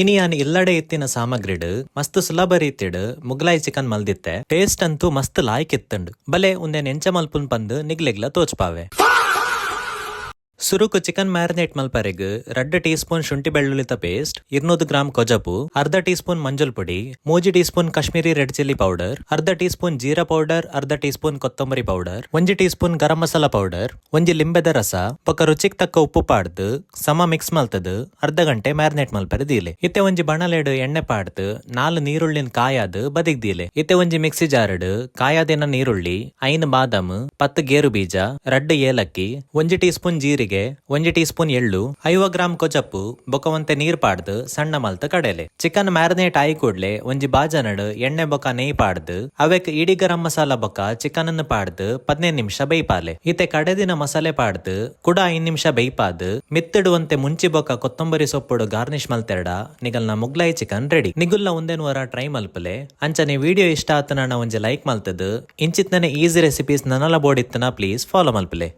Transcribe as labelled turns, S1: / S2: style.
S1: ಇನಿ ಯಾನ್ ಇಲ್ಲಡೆ ಇತ್ತಿನ ಸಾಮಗ್ರಿಡ್ ಮಸ್ತ್ ಸುಲಭ ರೀತಿಡ್ ಮುಗ್ಲಾಯಿ ಚಿಕನ್ ಮಲ್ದಿತ್ತೆ. ಟೇಸ್ಟ್ ಅಂತೂ ಮಸ್ತ್ ಲಾಯ್ಕ್ ಇತ್ತಂಡು. ಬಲೆ ಉಂದೆನ್ ಎಂಚ ಮಲ್ಪುನ್ ಪಂದ್ ನಿಗ್ಲೆಗ್ಲ ತೋಚ್ಪಾವೆ. ಸುರುಕು ಚಿಕನ್ ಮ್ಯಾರಿನೇಟ್ ಮಲ್ಪರೆಗ್ 2 ಟೀ ಸ್ಪೂನ್ ಶುಂಠಿ ಬೆಳ್ಳುಳ್ಳಿತ ಪೇಸ್ಟ್, 200 ಗ್ರಾಂ ಕೊಜಪು, ಅರ್ಧ ಟೀ ಸ್ಪೂನ್ ಮಂಜುಲ್ ಪುಡಿ, 3 tea spoon Kashmiri red chilli powder, ಅರ್ಧ ಟೀ ಸ್ಪೂನ್ ಜೀರಾ ಪೌಡರ್, ಅರ್ಧ ಟೀ ಸ್ಪೂನ್ ಕೊತ್ತಂಬರಿ ಪೌಡರ್, 1 ಟೀ ಸ್ಪೂನ್ ಗರಂ ಮಸಾಲಾ ಪೌಡರ್, 1 ಲಿಂಬೆದ ರಸ ಬೊಕ ರುಚಿಗ್ ತಕ್ಕ ಉಪ್ಪು ಪಾಡ್ದು ಸಮ ಮಿಕ್ಸ್ ಮಲ್ತದು ಅರ್ಧ ಗಂಟೆ ಮ್ಯಾರಿನೇಟ್ ಮಲ್ಪರೆ ದೀಲೆ. ಇತ್ತೆ ಒಂಜಿ ಬಣಲೆಡ್ ಎಣ್ಣೆ ಪಾಡ್ದು 4 ನೀರುಳ್ಳಿನ್ ಕಾಯಾದ್ ಬದಿಗ್ ದೀಲೆ. ಇತ್ತೆ ಒಂಜಿ ಮಿಕ್ಸಿ ಜಾರ್ಡ್ ಕಾಯಾದಿನ ನೀರುಳ್ಳಿ, 5 ಬಾದಾಮ್, 10 ಗೇರು ಬೀಜ, 2 ಏಲಕ್ಕಿ, 1 ಟೀ ಸ್ಪೂನ್ ಜೀರಿಗೆ, 1 ಟೀ ಸ್ಪೂನ್ ಎಳ್ಳು, 50 ಗ್ರಾಂ ಕೊಜಪ್ಪು ಬೊಕ ಒಂತೆ ನೀರ್ ಪಾಡ್ದು ಸಣ್ಣ ಮಲ್ತ ಕಡೆಲೆ. ಚಿಕನ್ ಮ್ಯಾರಿನೇಟ್ ಆಯಿ ಕೂಡ್ಲೆ ಒಂಜಿ ಬಾಜನಡ್ ಎಣ್ಣೆ ಬೊಕ ನೆಯ್ ಪಾಡ್ದು ಅವೆಕ್ ಇಡಿ ಗರಂ ಮಸಾಲ ಬೊಕ ಚಿಕನ್ ಅನ್ನು ಪಾಡ್ದು 15 ನಿಮಿಷ ಬೇಯ್ಪಾಲೆ. ಇತ್ತೆ ಕಡೆದಿನ ಮಸಾಲೆ ಪಾಡ್ದು ಕೂಡ 5 ನಿಮಿಷ ಬೇಯ್ಪಾದ್ ಮಿತ್ತಿಡುವಂತೆ ಮುಂಚಿ ಬೊಕ ಕೊತ್ತಂಬರಿ ಸೊಪ್ಪುಡು ಗಾರ್ನಿಶ್ ಮಲ್ತೆರಡ ನಿಗಲ್ನ ಮುಗ್ಲಾಯಿ ಚಿಕನ್ ರೆಡಿ. ನಿಗುಲ್ನ ಒಂದೇನು ವರ ಟ್ರೈ ಮಲ್ಪಲೆ. ಅಂಚನೆ ವಿಡಿಯೋ ಇಷ್ಟ ಆತನ ಒಂಜಿ ಲೈಕ್ ಮಲ್ತದು ಇಂಚಿತ್ನನೆ ಈಸಿ ರೆಸಿಪೀಸ್ ನನಲ ಬೋರ್ಡ್ ಇತ್ತನ ಪ್ಲೀಸ್ ಫಾಲೋ ಮಲ್ಪಲೆ.